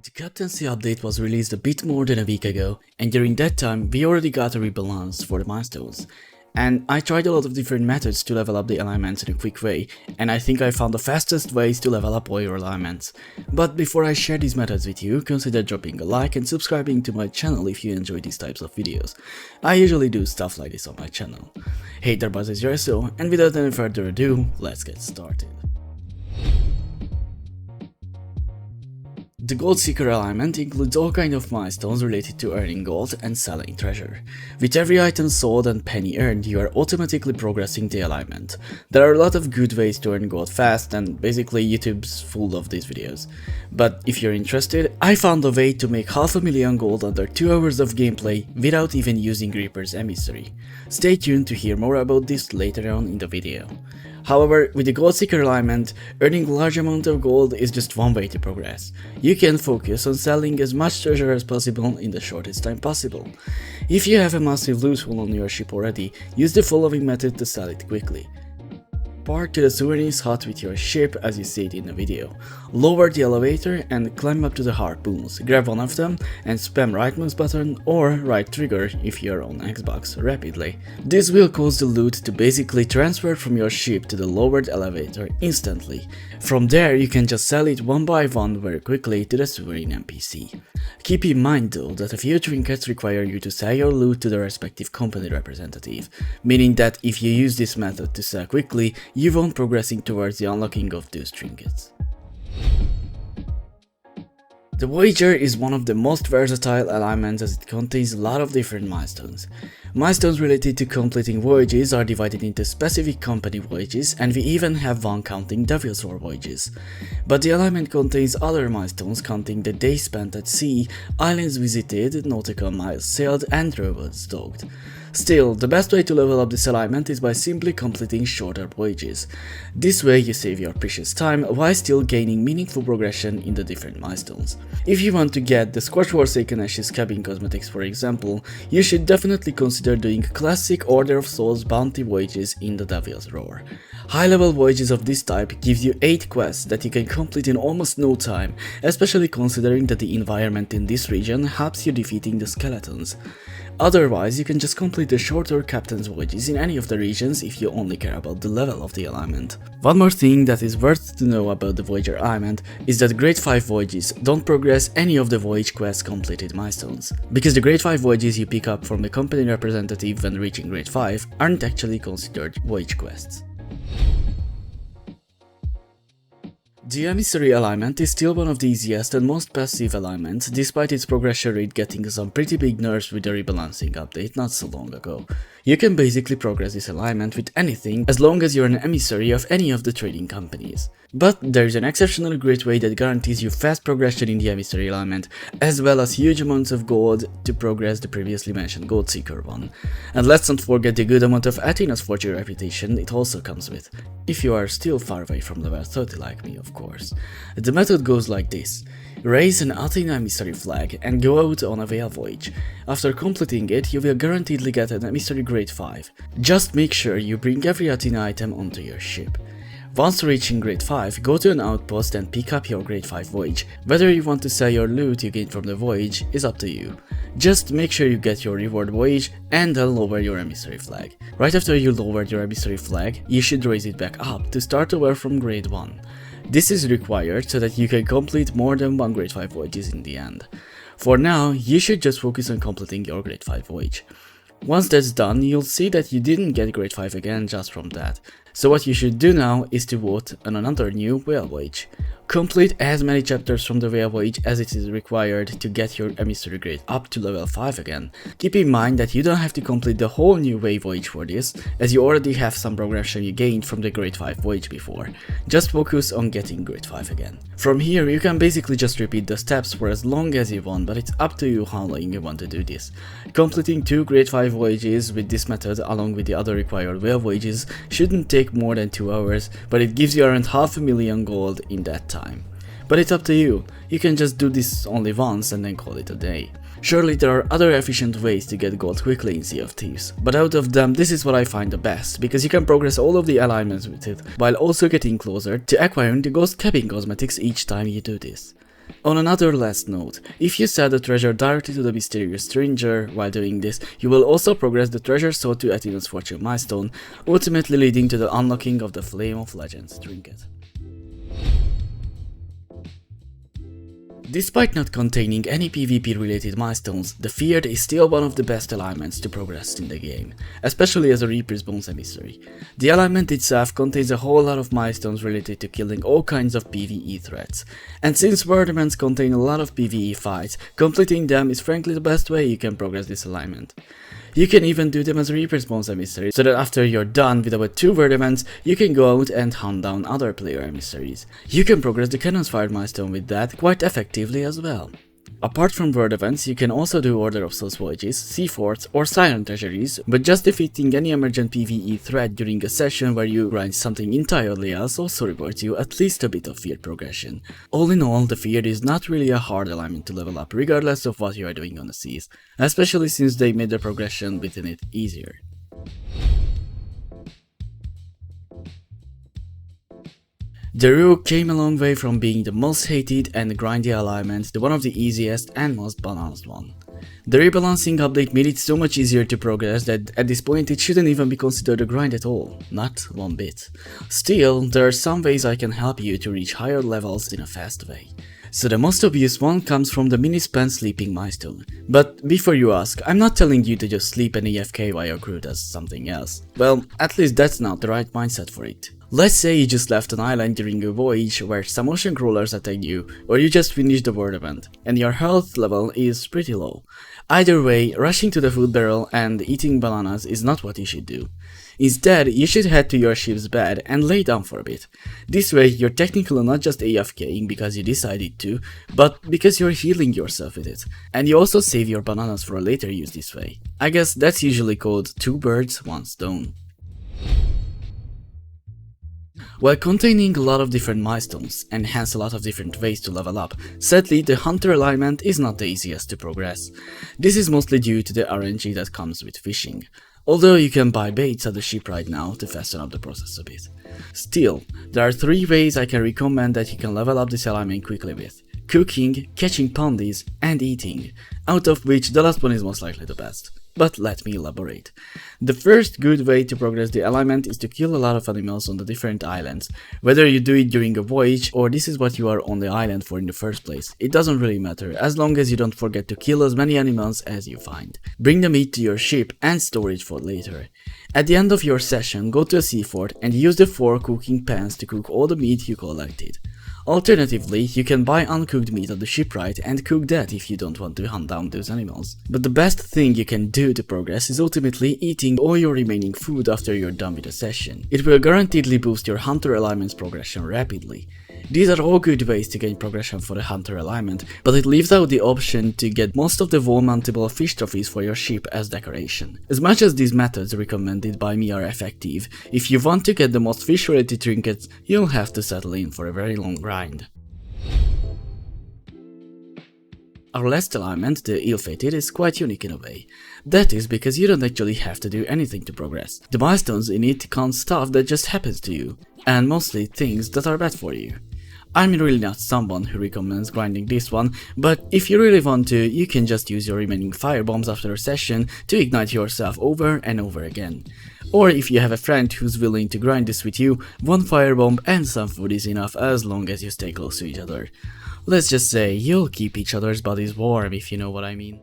The Captaincy update was released a bit more than a week ago, and during that time we already got a rebalance for the milestones. And I tried a lot of different methods to level up the alignments in a quick way, and I think I found the fastest ways to level up all your alignments. But before I share these methods with you, consider dropping a like and subscribing to my channel if you enjoy these types of videos. I usually do stuff like this on my channel. Hey there, Buzz is Yourso, and without any further ado, let's get started. The Gold Seeker alignment includes all kinds of milestones related to earning gold and selling treasure. With every item sold and penny earned, you are automatically progressing the alignment. There are a lot of good ways to earn gold fast, and basically YouTube's full of these videos. But if you're interested, I found a way to make 500,000 gold under 2 hours of gameplay without even using Reaper's Emissary. Stay tuned to hear more about this later on in the video. However, with the Gold Seeker alignment, earning a large amount of gold is just one way to progress. You can focus on selling as much treasure as possible in the shortest time possible. If you have a massive loot haul on your ship already, use the following method to sell it quickly. Park to the souvenirs hut with your ship as you see it in the video. Lower the elevator and climb up to the harpoons. Grab one of them and spam right mouse button or right trigger if you're on Xbox rapidly. This will cause the loot to basically transfer from your ship to the lowered elevator instantly. From there you can just sell it one by one very quickly to the souvenir NPC. Keep in mind though that a few trinkets require you to sell your loot to the respective company representative, meaning that if you use this method to sell quickly, you won't progressing towards the unlocking of those trinkets. The Voyager is one of the most versatile alignments as it contains a lot of different milestones. Milestones related to completing voyages are divided into specific company voyages, and we even have one counting Devil's Roar voyages. But the alignment contains other milestones counting the days spent at sea, islands visited, nautical miles sailed and robots docked. Still, the best way to level up this alignment is by simply completing shorter voyages. This way you save your precious time while still gaining meaningful progression in the different milestones. If you want to get the Scorch Forsaken Ashes cabin cosmetics for example, you should definitely consider doing classic Order of Souls bounty voyages in the Devil's Roar. High level voyages of this type gives you 8 quests that you can complete in almost no time, especially considering that the environment in this region helps you defeating the skeletons. Otherwise, you can just complete the shorter Captain's voyages in any of the regions if you only care about the level of the alignment. One more thing that is worth to know about the Voyager Alignment is that Grade 5 voyages don't progress any of the voyage quest completed milestones, because the Grade 5 voyages you pick up from the company representative when reaching Grade 5 aren't actually considered voyage quests. The Emissary Alignment is still one of the easiest and most passive alignments, despite its progression rate getting some pretty big nerfs with the rebalancing update not so long ago. You can basically progress this alignment with anything as long as you're an emissary of any of the trading companies. But there's an exceptionally great way that guarantees you fast progression in the Emissary Alignment, as well as huge amounts of gold to progress the previously mentioned Gold Seeker one. And let's not forget the good amount of Athena's fortune reputation it also comes with, if you are still far away from level 30 like me of course. The method goes like this. Raise an Athena emissary flag and go out on a whale voyage. After completing it, you will guaranteedly get an emissary grade 5. Just make sure you bring every Athena item onto your ship. Once reaching grade 5, go to an outpost and pick up your grade 5 voyage. Whether you want to sell your loot you gained from the voyage is up to you. Just make sure you get your reward voyage and then lower your emissary flag. Right after you lowered your emissary flag, you should raise it back up to start over from grade 1. This is required so that you can complete more than one grade 5 voyages in the end. For now, you should just focus on completing your grade 5 voyage. Once that's done, you'll see that you didn't get grade 5 again just from that. So what you should do now is to vote on another new whale voyage. Complete as many chapters from the whale voyage as it is required to get your emissary grade up to level 5 again. Keep in mind that you don't have to complete the whole new whale voyage for this, as you already have some progression you gained from the grade 5 voyage before. Just focus on getting grade 5 again. From here you can basically just repeat the steps for as long as you want, but it's up to you how long you want to do this. Completing 2 grade 5 voyages with this method along with the other required whale voyages shouldn't take more than 2 hours, but it gives you around 500,000 gold in that time. But it's up to you, you can just do this only once and then call it a day. Surely there are other efficient ways to get gold quickly in Sea of Thieves, but out of them this is what I find the best, because you can progress all of the alignments with it, while also getting closer to acquiring the ghost cabin cosmetics each time you do this. On another last note, if you sell the treasure directly to the mysterious stranger while doing this, you will also progress the treasure sought to Athena's fortune milestone, ultimately leading to the unlocking of the Flame of Legends trinket. Despite not containing any PvP related milestones, the Feared is still one of the best alignments to progress in the game, especially as a Reaper's Bones emissary. The alignment itself contains a whole lot of milestones related to killing all kinds of PvE threats, and since Wordaments contain a lot of PvE fights, completing them is frankly the best way you can progress this alignment. You can even do them as a Reaper's Bones emissary, so that after you're done with our 2 word events, you can go out and hunt down other player emissaries. You can progress the Cannon's Fire milestone with that quite effectively as well. Apart from word events, you can also do Order of Souls voyages, sea forts, or silent treasuries, but just defeating any emergent PvE threat during a session where you grind something entirely else also rewards you at least a bit of Feared progression. All in all, the Feared is not really a hard alignment to level up regardless of what you are doing on the seas, especially since they made the progression within it easier. The Rook came a long way from being the most hated and grindy alignment to one of the easiest and most balanced one. The rebalancing update made it so much easier to progress that at this point it shouldn't even be considered a grind at all, not one bit. Still, there are some ways I can help you to reach higher levels in a fast way. So the most obvious one comes from the mini-span sleeping milestone. But before you ask, I'm not telling you to just sleep and AFK while your crew does something else. Well, at least that's not the right mindset for it. Let's say you just left an island during a voyage where some ocean crawlers attacked you, or you just finished the world event, and your health level is pretty low. Either way, rushing to the food barrel and eating bananas is not what you should do. Instead, you should head to your ship's bed and lay down for a bit. This way, you're technically not just AFKing because you decided to, but because you're healing yourself with it. And you also save your bananas for a later use this way. I guess that's usually called 2 birds, 1 stone. While containing a lot of different milestones, and hence a lot of different ways to level up, sadly the Hunter alignment is not the easiest to progress. This is mostly due to the RNG that comes with fishing, although you can buy baits at the ship right now to fasten up the process a bit. Still, there are 3 ways I can recommend that you can level up this alignment quickly with: cooking, catching pondies, and eating, out of which the last one is most likely the best. But let me elaborate. The first good way to progress the alignment is to kill a lot of animals on the different islands. Whether you do it during a voyage or this is what you are on the island for in the first place, it doesn't really matter as long as you don't forget to kill as many animals as you find. Bring the meat to your ship and store it for later. At the end of your session, go to a sea fort and use the 4 cooking pans to cook all the meat you collected. Alternatively, you can buy uncooked meat at the shipwright and cook that if you don't want to hunt down those animals. But the best thing you can do to progress is ultimately eating all your remaining food after you're done with the session. It will guaranteedly boost your Hunter alignment's progression rapidly. These are all good ways to gain progression for the Hunter alignment, but it leaves out the option to get most of the wall-mountable fish trophies for your ship as decoration. As much as these methods recommended by me are effective, if you want to get the most fish-related trinkets, you'll have to settle in for a very long grind. Our last alignment, the Ill-Fated, is quite unique in a way. That is because you don't actually have to do anything to progress. The milestones in it count stuff that just happens to you, and mostly things that are bad for you. I'm really not someone who recommends grinding this one, but if you really want to, you can just use your remaining firebombs after a session to ignite yourself over and over again. Or if you have a friend who's willing to grind this with you, 1 firebomb and some food is enough as long as you stay close to each other. Let's just say you'll keep each other's bodies warm, if you know what I mean.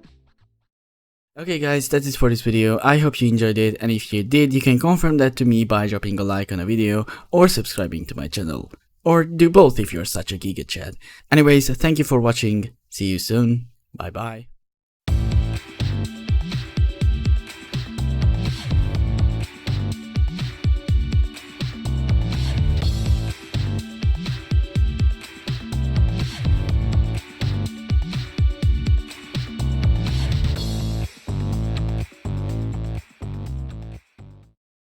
Okay guys, that's it for this video. I hope you enjoyed it, and if you did, you can confirm that to me by dropping a like on a video or subscribing to my channel. Or do both if you're such a giga chad. Anyways, thank you for watching, see you soon, bye bye.